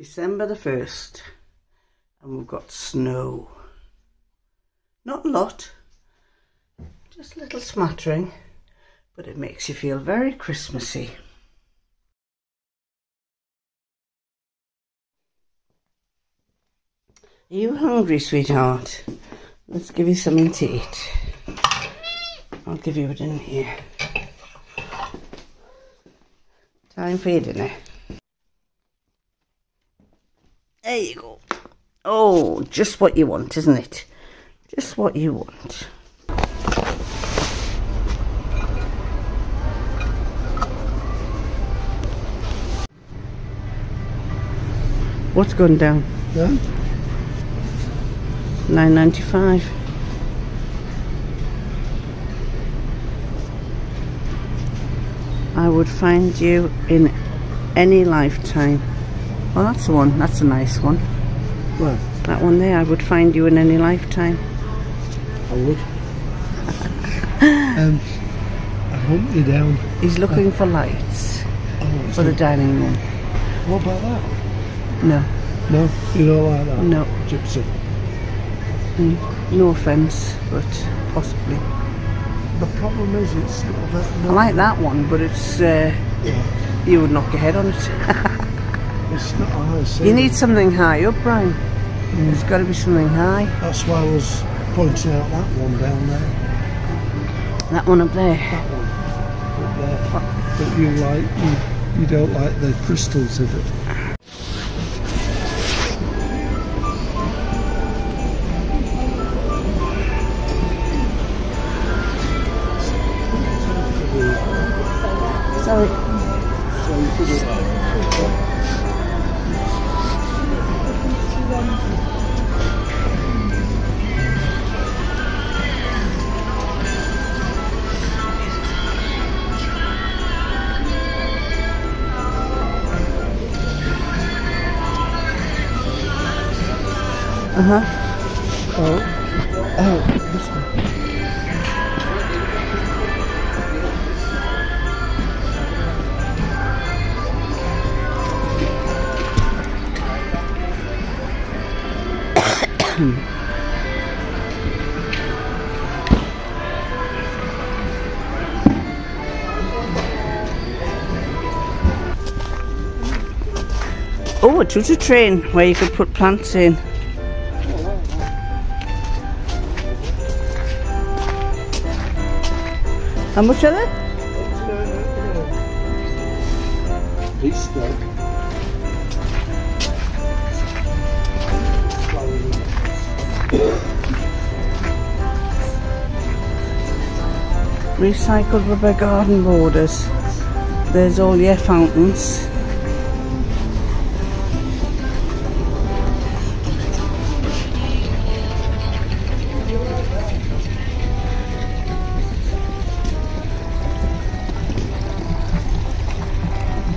December the 1st, and we've got snow. Not a lot, just a little smattering, but it makes you feel very Christmassy. Are you hungry, sweetheart? Let's give you something to eat. I'll give you it in here. Time for your dinner. There you go. Oh, just what you want, isn't it? Just what you want. What's going down? Yeah. $9.95. I would find you in any lifetime. Oh, that's the one. That's a nice one. Well, that one there. I would find you in any lifetime. I would. I hunt you down. He's looking for lights for the dining room. What about that? No. No? You don't like that? No. Gypsy. No offence, but possibly. The problem is it's not that. I like that one, but it's you would knock your head on it. It's not high. You need something high up, Brian. There's got to be something high. That's why I was pointing out that one down there. That one up there. That one up there. But you like you don't like the crystals of it. Sorry. Oh, this one. Oh, a tutor train where you could put plants in. How much are they? He's stuck. Recycled rubber garden borders. There's all your fountains.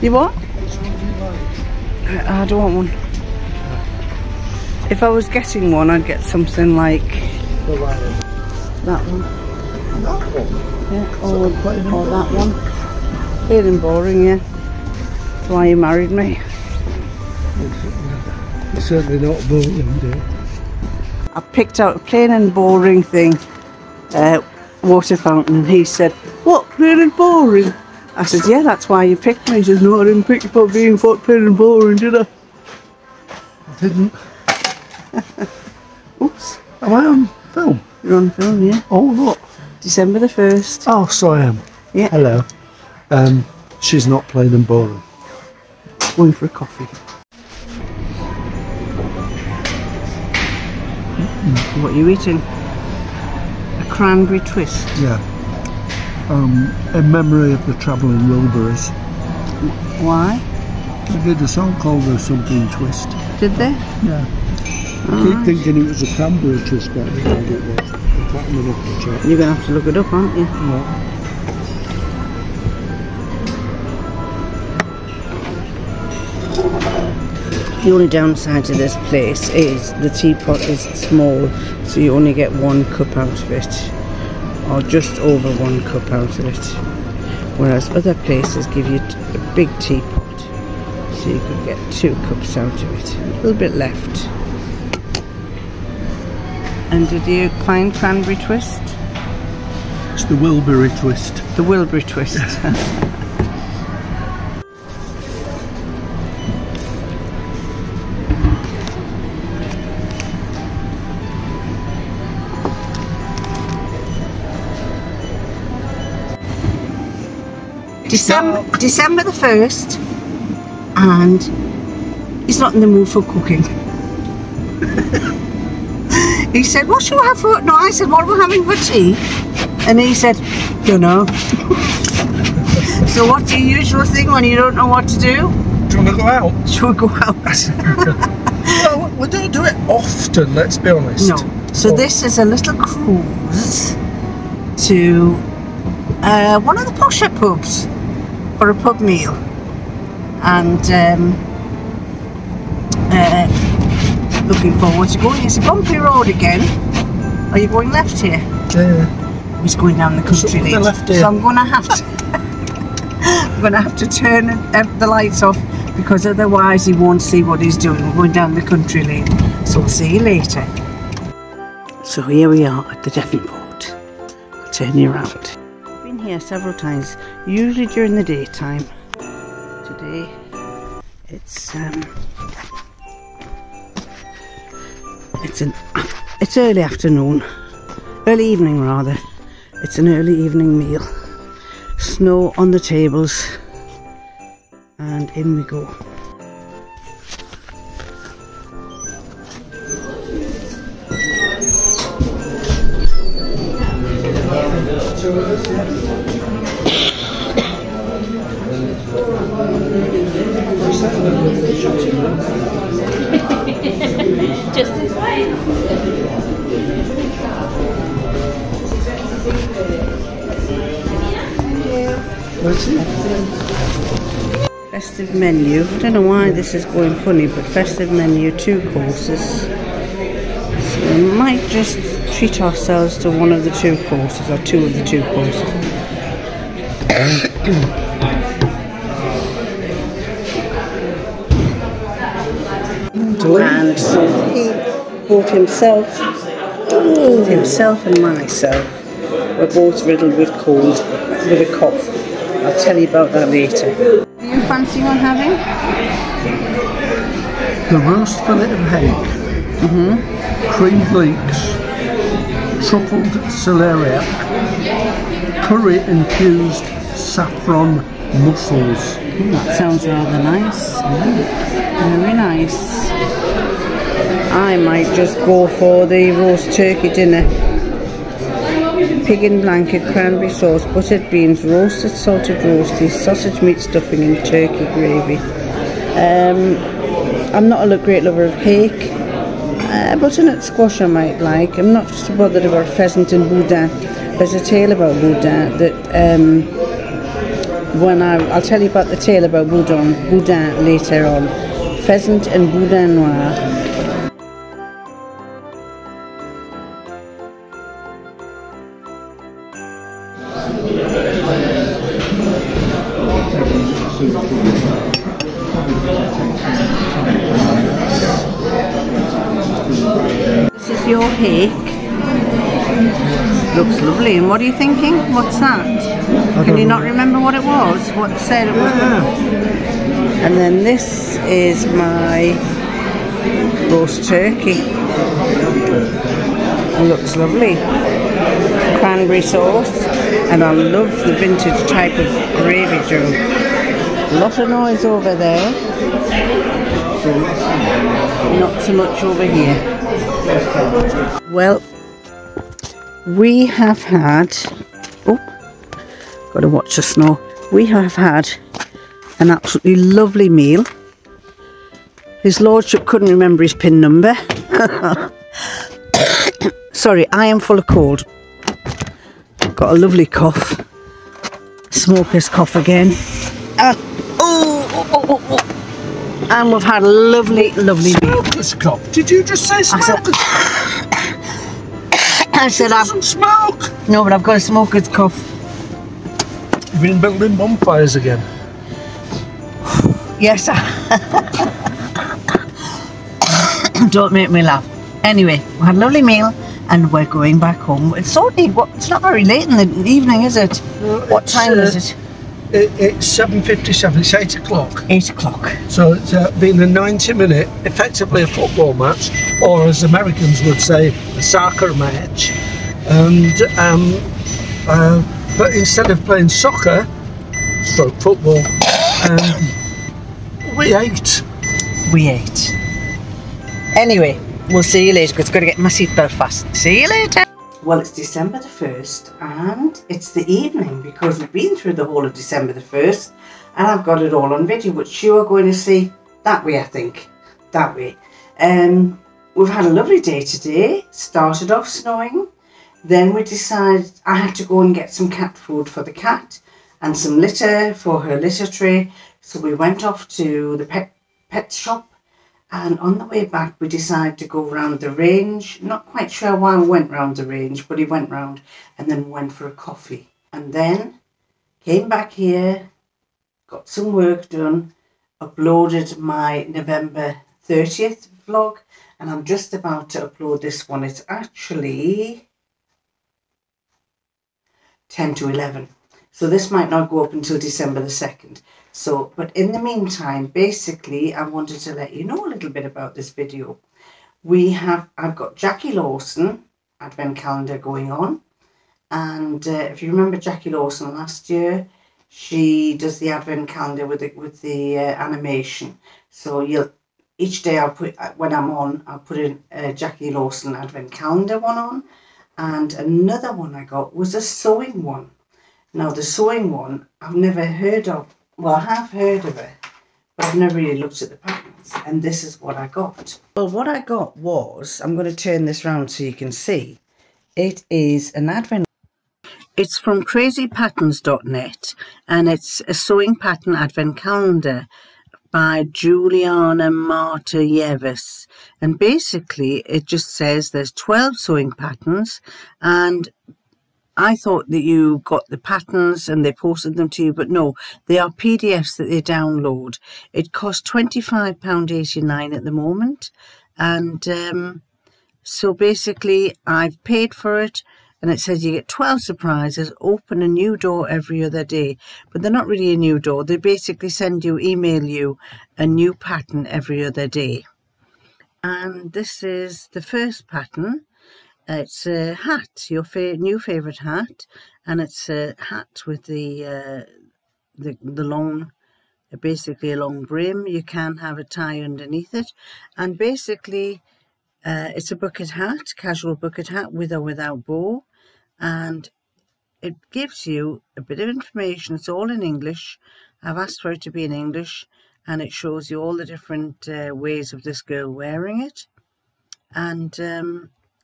You what? I don't want one. If I was getting one, I'd get something like that one. That one? Yeah, or that one. Feeling boring, yeah. That's why you married me. You're certainly not boring, dear. I picked out a plain and boring thing, water fountain, and he said, "What, plain and boring?" I said, "Yeah, that's why you picked me." He says, "No, I didn't pick you for being plain and boring, did I?" I didn't. Oops. Am I on film? You're on film, yeah. Oh, look. December the 1st. Oh, so I am. Yeah. Hello. She's not plain and boring. Going for a coffee. What are you eating? A cranberry twist. Yeah. In memory of the Travelling Wilburys. Why? They did a song called "There's Something Twist." Did they? Yeah. I keep thinking it was a cranberry twist, but I don't think it was. I can't remember the check. You're going to have to look it up, aren't you? No. The only downside to this place is the teapot is small, so you only get 1 cup out of it, or just over 1 cup out of it, whereas other places give you a big teapot. So you could get 2 cups out of it. A little bit left. And did you find cranberry twist? It's the Wilbury twist. The Wilbury twist. December the 1st, and he's not in the mood for cooking. He said, what shall we have for... No, I said, what are we having for tea? And he said, don't know. So what's your usual thing when you don't know what to do? Do you want to go out? Shall we go out? Well, we don't do it often, let's be honest. No. So this is a little cruise to one of the posher pubs for a pub meal. And looking forward to going. It's a bumpy road again. Are you going left here? Yeah. He's going down the country lane. Left here. So I'm going to have to I'm going to have to turn the lights off, because otherwise he won't see what he's doing. We're going down the country lane. So we'll see you later. So here we are at the Devonport. I'll turn you around. I've been here several times, usually during the daytime. Today it's early afternoon, early evening rather. It's an early evening meal. Snow on the tables, and in we go. Just this way. Let's see. Festive menu. I don't know why this is going funny, but festive menu, 2 courses. So we might just treat ourselves to one of the 2 courses, or 2 of the 2 courses. And he bought himself and myself. We're both riddled with cold, with a cough. I'll tell you about that later. Do you fancy one having? The roast fillet of hake, creamed leeks, truffled celeriac, curry infused saffron mussels. That sounds rather nice. Very nice. I might just go for the roast turkey dinner. Pig in blanket, cranberry sauce, buttered beans, roasted salted roasties, sausage meat stuffing and turkey gravy. I'm not a great lover of hake. Butternut squash I might like. I'm not so bothered about pheasant and boudin. There's a tale about boudin that I'll tell you about the tale about boudin later on. Pheasant and boudin noir. This is your hake. Looks lovely. And what are you thinking? What's that? Can you not remember what it was? What it said it was? And then this is my roast turkey. It looks lovely. Cranberry sauce. And I love the vintage type of gravy jug. A lot of noise over there. Not so much over here. Well, we have had... Oh, got to watch the snow. We have had an absolutely lovely meal. His Lordship couldn't remember his PIN number. Sorry, I am full of cold. Got a lovely cough. Smoker's cough again. And we've had a lovely meal. Smoker's cough? Did you just say smoker's? I said I doesn't smoke. No, but I've got a smoker's cough. You've been building bonfires again. Yes. Don't make me laugh. Anyway, we had a lovely meal and we're going back home. It's only, it's not very late in the evening, is it? No, what time is it? It's 7:57, it's 8 o'clock. 8 o'clock. So it's been a 90-minute, effectively a football match, or as Americans would say, a soccer match. And but instead of playing soccer, stroke football, we ate. We ate. Anyway, we'll see you later because I've got to get my seatbelt fastened. See you later. Well, it's December the 1st and it's the evening because we've been through the whole of December the 1st and I've got it all on video, which you are going to see that way, I think. That way. We've had a lovely day today. Started off snowing. Then we decided I had to go and get some cat food for the cat and some litter for her litter tray. So we went off to the pet shop. And on the way back, we decided to go round the range. Not quite sure why we went round the range, but he went round and then went for a coffee. And then came back here, got some work done, uploaded my November 30th vlog, and I'm just about to upload this one. It's actually 10 to 11. So this might not go up until December the 2nd. So, but in the meantime, basically, I wanted to let you know a little bit about this video. I've got Jackie Lawson Advent Calendar going on. And if you remember Jackie Lawson last year, she does the Advent Calendar with the animation. So each day when I'm on, I'll put in a Jackie Lawson Advent Calendar one on. And another one I got was a sewing one. Now the sewing one, I've never heard of. Well, I have heard of it, but I've never really looked at the patterns. And this is what I got. Well, what I got was, I'm going to turn this round so you can see. It is an advent. It's from crazypatterns.net and it's a sewing pattern advent calendar by Juliana Martejevs. And basically, it just says there's 12 sewing patterns and I thought that you got the patterns and they posted them to you, but no, they are PDFs that they download. It costs £25.89 at the moment. And so basically I've paid for it and it says you get 12 surprises, open a new door every other day. But they're not really a new door. They basically email you a new pattern every other day. And this is the first pattern. It's a hat, your new favourite hat, and it's a hat with the long, basically a long brim. You can have a tie underneath it, and basically it's a bucket hat, casual bucket hat with or without bow, and it gives you a bit of information. It's all in English. I've asked for it to be in English, and it shows you all the different ways of this girl wearing it, and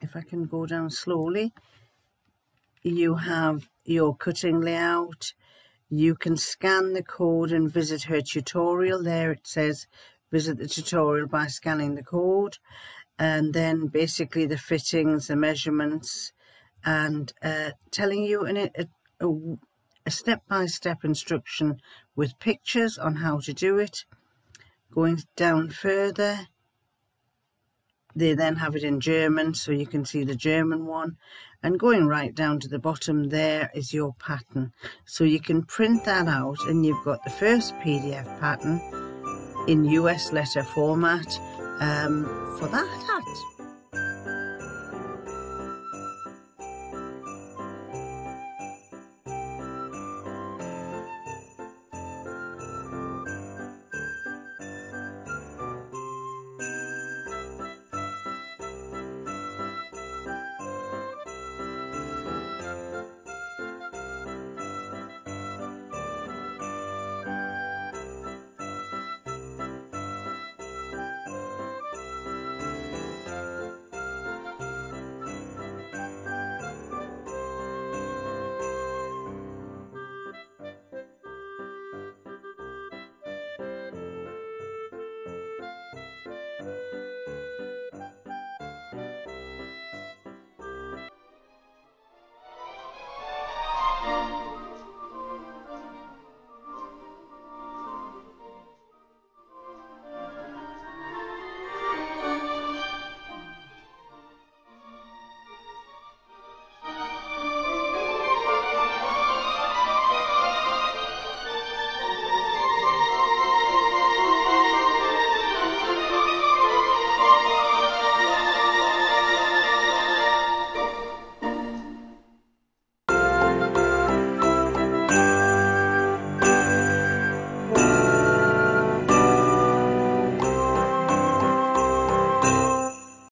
if I can go down slowly, you have your cutting layout. You can scan the code and visit her tutorial. There it says visit the tutorial by scanning the code. And then basically the fittings, the measurements, and telling you in a step-by-step instruction with pictures on how to do it. Going down further, they then have it in German, so you can see the German one. And going right down to the bottom, there is your pattern. So you can print that out and you've got the first PDF pattern in US letter format for that hat.